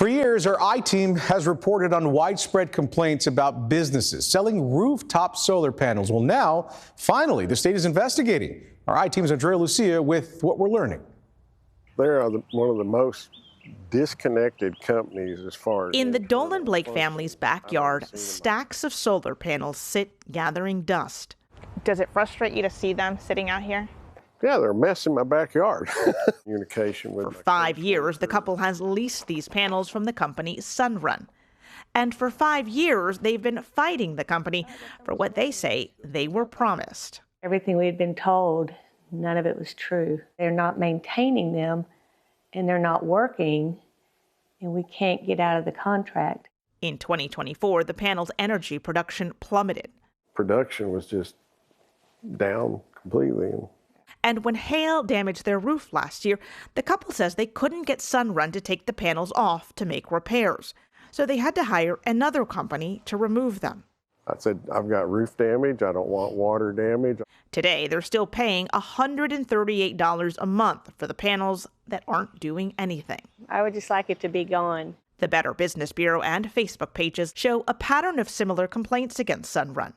For years, our I-team has reported on widespread complaints about businesses selling rooftop solar panels. Well, now, finally, the state is investigating. Our I-team's Andrea Lucia with what we're learning. They're one of the most disconnected companies as far as... In the Dolan Blake family's backyard, stacks of solar panels sit gathering dust. Does it frustrate you to see them sitting out here? Yeah, they're messing my backyard. Communication with... For 5 years, the couple has leased these panels from the company Sunrun. And for 5 years, they've been fighting the company for what they say they were promised. Everything we had been told, none of it was true. They're not maintaining them, and they're not working, and we can't get out of the contract. In 2024, the panel's energy production plummeted. Production was just down completely. And when hail damaged their roof last year, the couple says they couldn't get Sunrun to take the panels off to make repairs. So they had to hire another company to remove them. I said, I've got roof damage. I don't want water damage. Today, they're still paying $138 a month for the panels that aren't doing anything. I would just like it to be gone. The Better Business Bureau and Facebook pages show a pattern of similar complaints against Sunrun.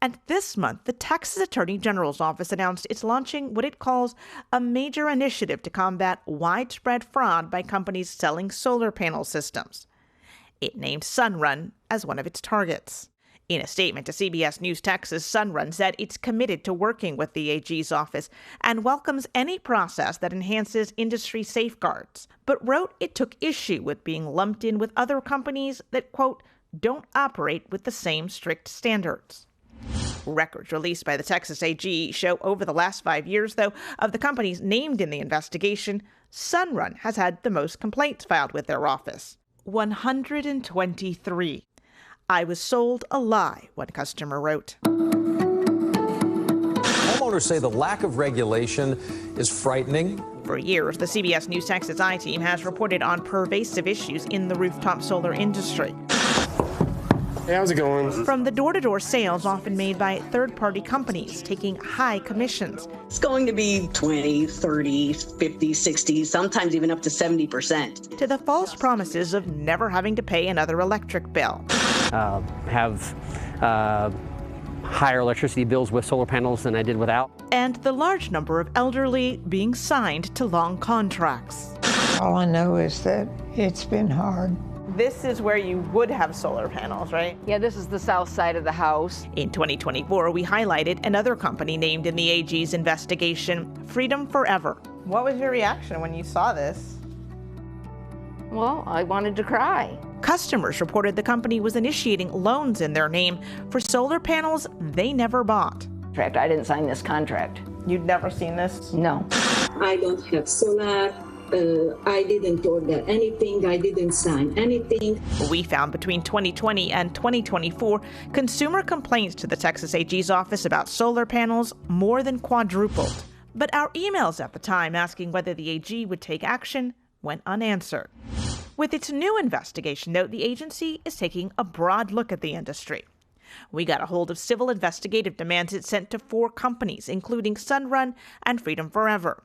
And this month, the Texas Attorney General's office announced it's launching what it calls a major initiative to combat widespread fraud by companies selling solar panel systems. It named Sunrun as one of its targets. In a statement to CBS News Texas, Sunrun said it's committed to working with the AG's office and welcomes any process that enhances industry safeguards, but wrote it took issue with being lumped in with other companies that, quote, don't operate with the same strict standards. Records released by the Texas AG show over the last 5 years, though, of the companies named in the investigation, Sunrun has had the most complaints filed with their office. 123. I was sold a lie, one customer wrote. Homeowners say the lack of regulation is frightening. For years, the CBS News Texas I-team has reported on pervasive issues in the rooftop solar industry. Hey, how's it going? From the door-to-door sales often made by third-party companies taking high commissions. It's going to be 20, 30, 50, 60, sometimes even up to 70%. To the false promises of never having to pay another electric bill. Have higher electricity bills with solar panels than I did without. And the large number of elderly being signed to long contracts. All I know is that it's been hard. This is where you would have solar panels, right? Yeah, this is the south side of the house. In 2024, we highlighted another company named in the AG's investigation, Freedom Forever. What was your reaction when you saw this? Well, I wanted to cry. Customers reported the company was initiating loans in their name for solar panels they never bought. I didn't sign this contract. You'd never seen this? No. I don't have solar. I didn't order anything. I didn't sign anything. We found between 2020 and 2024, consumer complaints to the Texas AG's office about solar panels more than quadrupled. But our emails at the time asking whether the AG would take action went unanswered. With its new investigation, though, the agency is taking a broad look at the industry. We got a hold of civil investigative demands it sent to 4 companies, including Sunrun and Freedom Forever.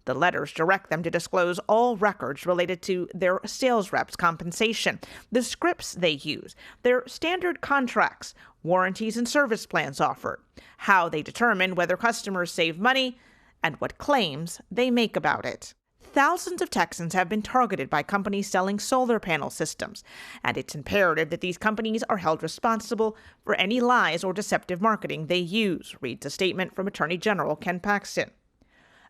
The letters direct them to disclose all records related to their sales reps' compensation, the scripts they use, their standard contracts, warranties and service plans offered, how they determine whether customers save money, and what claims they make about it. Thousands of Texans have been targeted by companies selling solar panel systems, and it's imperative that these companies are held responsible for any lies or deceptive marketing they use, reads a statement from Attorney General Ken Paxton.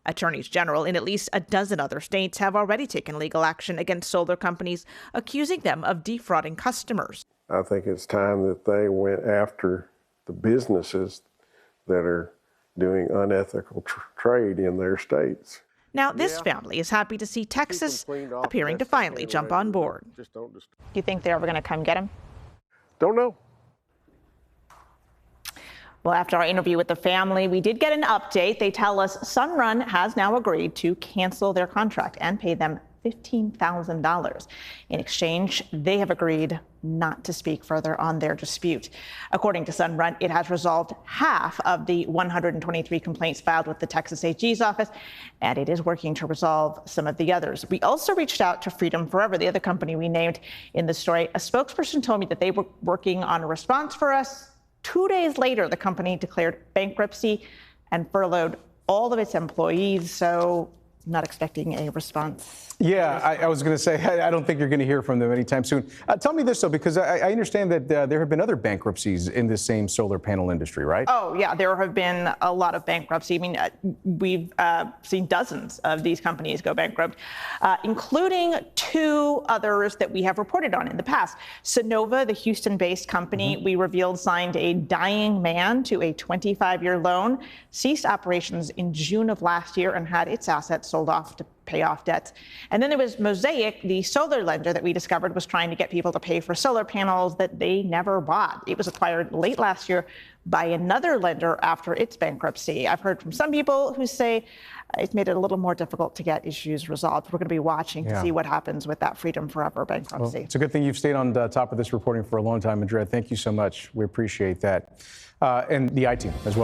Attorneys general in at least a dozen other states have already taken legal action against solar companies, accusing them of defrauding customers. I think it's time that they went after the businesses that are doing unethical trade in their states. Now, this family is happy to see Texas appearing to finally jump on board. Do you think they're ever going to come get him? Don't know. Well, after our interview with the family, we did get an update. They tell us Sunrun has now agreed to cancel their contract and pay them $15,000. In exchange, they have agreed not to speak further on their dispute. According to Sunrun, it has resolved half of the 123 complaints filed with the Texas AG's office, and it is working to resolve some of the others. We also reached out to Freedom Forever, the other company we named in the story. A spokesperson told me that they were working on a response for us. 2 days later, the company declared bankruptcy and furloughed all of its employees, so not expecting a response. Yeah, I was going to say, I don't think you're going to hear from them anytime soon. Tell me this, though, because I understand that there have been other bankruptcies in this same solar panel industry, right? Oh, yeah, there have been a lot of bankruptcy. I mean, we've seen dozens of these companies go bankrupt, including 2 others that we have reported on in the past. Sonova, the Houston-based company we revealed signed a dying man to a 25-year loan, ceased operations in June of last year, and had its assets sold off to pay off debts. And then there was Mosaic, the solar lender that we discovered was trying to get people to pay for solar panels that they never bought. It was acquired late last year by another lender after its bankruptcy. I've heard from some people who say it's made it a little more difficult to get issues resolved. We're going to be watching to see what happens with that Freedom Forever bankruptcy. Well, it's a good thing you've stayed on the top of this reporting for a long time, Andrea. Thank you so much. We appreciate that. And the I-Team as well.